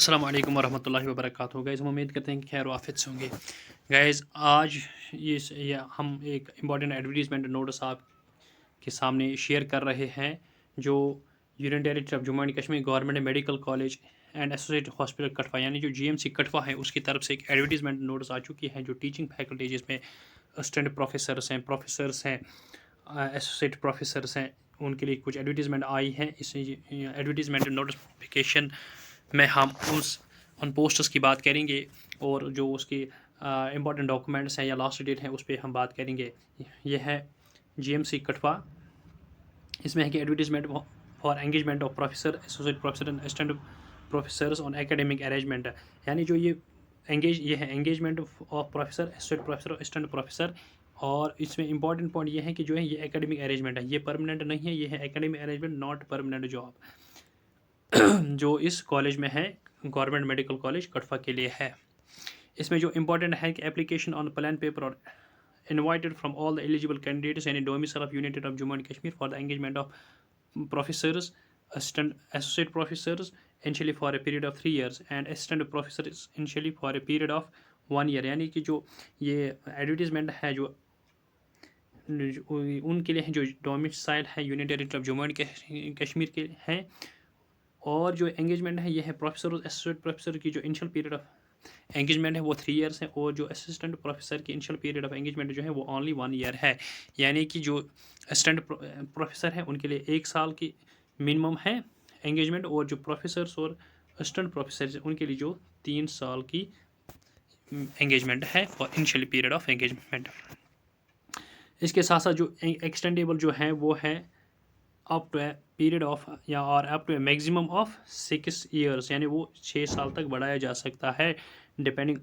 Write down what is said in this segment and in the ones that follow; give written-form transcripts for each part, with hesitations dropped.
अस्सलाम वालेकुम वरहमतुल्लाहि वबरकातुहू। गाइज़ हम उम्मीद करते हैं कि खैर वाफियत से होंगे। गाइज़ आज ये हम एक इम्पॉर्टेंट एडवर्टीज़मेंट नोटिस आपके सामने शेयर कर रहे हैं, जो union territory of Jammu and Kashmir government medical college and associate hospital Kathua यानी जो जीएमसी कठवा है उसकी तरफ से एक एडवर्टीज़मेंट नोटिस आ चुकी है। जो टीचिंग फैकल्टी जिसमें असिस्टेंट प्रोफेसर्स हैं, एसोसिएट प्रोफेसर्स हैं, उनके लिए कुछ एडवर्टीज़मेंट आई है। इस एडवर्टीज़मेंट नोटिफिकेशन में हम उन पोस्टर्स की बात करेंगे और जो उसकी इम्पॉर्टेंट डॉक्यूमेंट्स हैं या लास्ट डेट है उस पर हम बात करेंगे। यह है जीएमसी कठवा। इसमें है कि advertisement for engagement of professor, associate professor and assistant professors on academic arrangement, यानी जो ये है engagement of professor, associate professor, assistant professor. और इसमें इंपॉर्टेंट पॉइंट ये है कि जो है ये एकेडमिक अरेंजमेंट है, ये परमानेंट नहीं है, ये है academic arrangement, not permanent job जो इस कॉलेज में है, गवर्नमेंट मेडिकल कॉलेज कठवा के लिए है। इसमें जो इम्पोर्टेंट है कि एप्लीकेशन ऑन प्लान पेपर और invited from all the eligible candidates and domicile of union territory of Jammu and Kashmir for the engagement of professors, assistant associate professors initially for a period of 3 years and assistant professors initially for a period of 1 year। यानी कि जो ये advertisement है जो उनके लिए है जो डोमिसाइल है union territory of Jammu and Kashmir के हैं। और जो एंगेजमेंट है ये है प्रोफेसर और एसोसिएट प्रोफेसर की जो इनिशियल पीरियड ऑफ एंगेजमेंट है वो 3 इयर्स है, और जो असिस्टेंट प्रोफेसर की इनिशियल पीरियड ऑफ एंगेजमेंट जो है वो ओनली 1 ईयर है। यानी कि जो असिस्टेंट प्रोफेसर है उनके लिए 1 साल की मिनिमम है एंगेजमेंट, और जो प्रोफेसर्स और असिस्टेंट प्रोफेसर उनके लिए जो 3 साल की एंगेजमेंट है और इनिशियल पीरियड ऑफ एंगेजमेंट। इसके साथ साथ जो एक्सटेंडेबल जो है वो है up to a period of या और up to a maximum of 6 years, यानी वो 6 साल तक बढ़ाया जा सकता है depending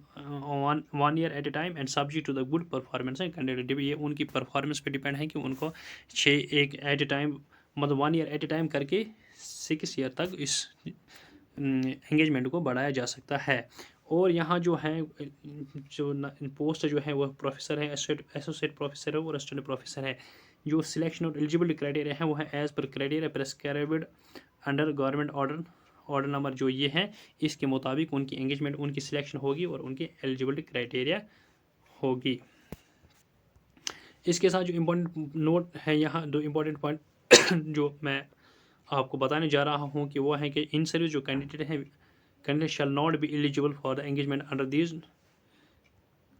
on 1 year at a time and subject to the good performance and candidate. ये उनकी परफॉर्मेंस पे डिपेंड है कि उनको 6 एक एट ए टाइम मतलब 1 ईयर एट ए टाइम करके 6 ईयर तक इस एंगेजमेंट को बढ़ाया जा सकता है। और यहाँ जो है जो पोस्ट जो है वह प्रोफेसर है, एसोसिएट प्रोफेसर है और असिस्टेंट प्रोफेसर है। जो सिलेक्शन और एलिजिबिलिटी क्राइटेरिया है वो है एज पर criteria prescribed under government order number जो ये है, इसके मुताबिक उनकी एंगेजमेंट उनकी सिलेक्शन होगी और उनकी एलिजिबिलिटी क्राइटेरिया होगी। इसके साथ जो इम्पोर्टेंट नोट है यहाँ दो इम्पोर्टेंट पॉइंट जो मैं आपको बताने जा रहा हूँ कि वो है कि इन सर्विस जो कैंडिडेट हैं, candidate shall not be eligible for the engagement under these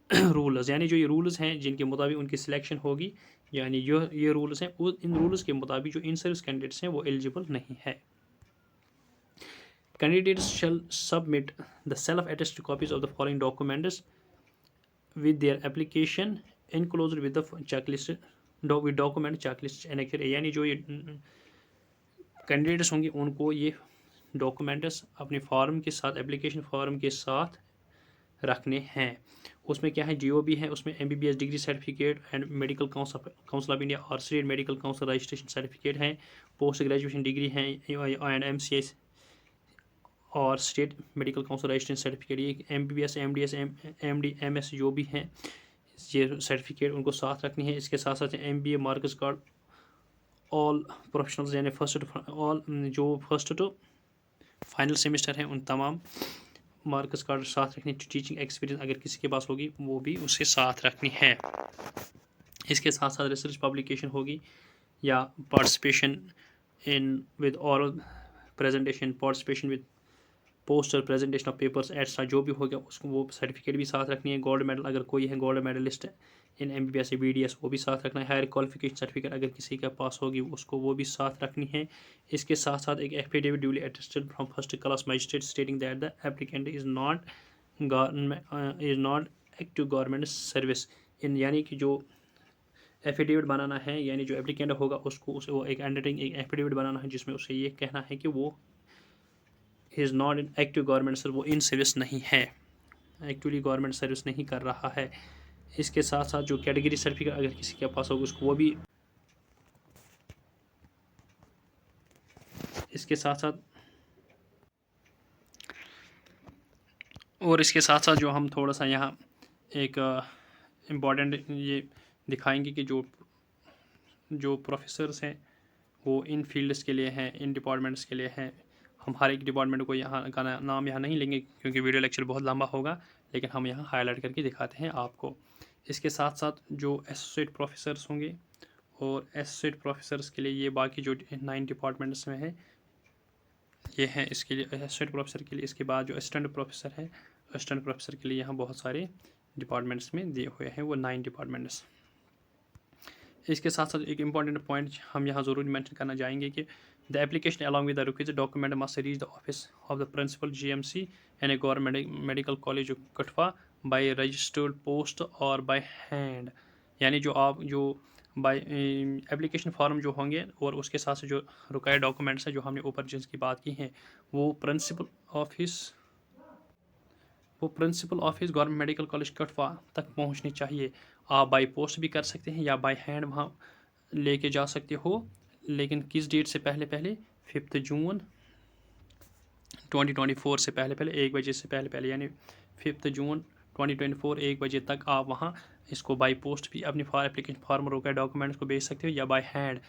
rules, यानी जो ये रूल्स हैं जिनके मुताबिक उनकी सिलेक्शन होगी, यानी ये रूल्स हैं, इन रूल्स के मुताबिक जो इन सर्विस कैंडिडेट्स हैं वो एलिजिबल नहीं है। Candidates shall submit the self attested copies of the following documents with their application enclosed with the checklist with document checklist annexed, यानी जो ये कैंडिडेट्स होंगे उनको ये डॉक्यूमेंट्स अपने फॉर्म के साथ, एप्लीकेशन फॉर्म के साथ रखने हैं। उसमें क्या है, जीओबी है, उसमें MBBS degree certificate and medical council of India और state medical council registration certificate है, पोस्ट ग्रेजुएशन डिग्री है एंड एमसीएस और state medical council registration certificate. ये एमबीबीएस, एमडीएस, एमडी, एमएस जो भी हैं ये सर्टिफिकेट उनको साथ रखनी है। इसके साथ साथ MBA marks card all professionals, यानी फर्स्ट टू फाइनल सेमेस्टर है उन तमाम मार्क्स कार्ड साथ रखनी। टीचिंग एक्सपीरियंस अगर किसी के पास होगी वो भी उसके साथ रखनी है। इसके साथ साथ रिसर्च पब्लिकेशन होगी या participation in with oral presentation, participation with poster, presentation of papers etcetera जो भी हो गया उसको वो सर्टिफिकेट भी साथ रखनी है। गोल्ड मेडल अगर कोई है गोल्ड मेडलिस्ट इन एमबीबीएस या बीडीएस वो भी साथ रखना है। हायर क्वालिफिकेशन सर्टिफिकेट अगर किसी के पास होगी उसको वो भी साथ रखनी है। इसके साथ साथ एक affidavit duly attested from first class magistrate stating that the applicant is not active government service in, यानी कि जो एफिडेविट बनाना है, यानी जो एप्लीकेंट होगा उसको उसे वो एक अंडरटेकिंग एक एफिडेविट बनाना है जिसमें उसे ये कहना है कि वो is not in active government service, वो इन सर्विस नहीं है, एक्चुअली गवर्नमेंट सर्विस नहीं कर रहा है। इसके साथ साथ जो कैटेगरी सर्टिफिकेट अगर किसी के पास होगा उसको वो भी, इसके साथ साथ और इसके साथ साथ जो हम थोड़ा सा यहाँ एक इम्पॉर्टेंट ये दिखाएंगे कि जो प्रोफेसर्स हैं वो इन फील्ड्स के लिए हैं, इन डिपार्टमेंट्स के लिए हैं, हम हर एक डिपार्टमेंट को यहाँ का नाम यहाँ नहीं लेंगे क्योंकि वीडियो लेक्चर बहुत लंबा होगा, लेकिन हम यहाँ हाईलाइट करके दिखाते हैं आपको। इसके साथ साथ जो एसोसिएट प्रोफेसर्स होंगे और एसोसिएट प्रोफेसर्स के लिए ये बाकी जो 9 डिपार्टमेंट्स में है ये हैं इसके लिए एसोसिएट प्रोफेसर के लिए। इसके बाद जो असिस्टेंट प्रोफेसर है, असिस्टेंट प्रोफेसर के लिए यहाँ बहुत सारे डिपार्टमेंट्स में दिए हुए हैं, वो 9 डिपार्टमेंट्स। इसके साथ साथ एक इम्पॉर्टेंट पॉइंट हम यहाँ ज़रूर मेंशन करना चाहेंगे कि the application along with the requisite document must reach the office of the principal GMC and a government medical college Kathua by registered post और बाय हैंड। यानी जो आप जो बाय एप्लीकेशन फॉर्म जो होंगे और उसके साथ से जो रिक्वायर्ड डॉक्यूमेंट्स हैं जो हमने ऊपर जिसकी बात की हैं वो principal office government medical college Kathua तक पहुंचनी चाहिए। आप बाय पोस्ट भी कर सकते हैं या बाय हैंड वहाँ लेके जा सकते हो, लेकिन किस डेट से पहले पहले 5 जून 2024 से पहले पहले 1 बजे से पहले पहले, यानी 5 जून 2024 1 बजे तक आप वहाँ इसको बाय पोस्ट भी अपनी एप्लीकेशन फॉर्म रोका डॉक्यूमेंट्स को भेज सकते हो या बाय हैंड,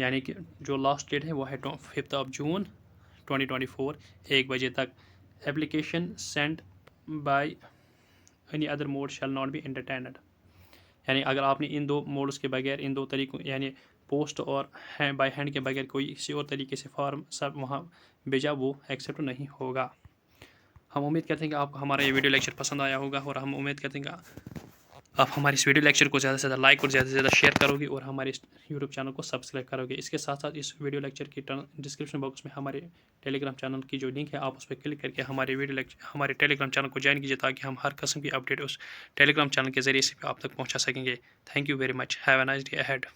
यानी कि जो लास्ट डेट है वो है 5 जून 2024 1 बजे तक। Application send by any other mode shall not be entertained. यानी अगर आपने इन दो मोड्स के बगैर, इन दो तरीकों यानी पोस्ट और बाय हैंड के बगैर कोई किसी और तरीके से फॉर्म सब वहाँ भेजा वो एक्सेप्ट नहीं होगा। हम उम्मीद करते हैं कि आपको हमारा ये वीडियो लेक्चर पसंद आया होगा और हम उम्मीद करते हैं कि आप हमारे इस वीडियो लेक्चर को ज़्यादा से ज़्यादा लाइक और ज़्यादा से ज़्यादा शेयर करोगे और हमारे इस यूट्यूब चैनल को सब्सक्राइब करोगे। इसके साथ साथ इस वीडियो लेक्चर की डिस्क्रिप्शन बॉक्स में हमारे टेलीग्राम चैनल की जो लिंक है आप उस पर क्लिक करके हमारे टेलीग्राम चैनल को ज्वाइन कीजिए ताकि हम हर किस्म की अपडेट उस टेलीग्राम चैनल के ज़रिए से आप तक पहुँचा सकेंगे। Thank you very much. Have a nice day ahead.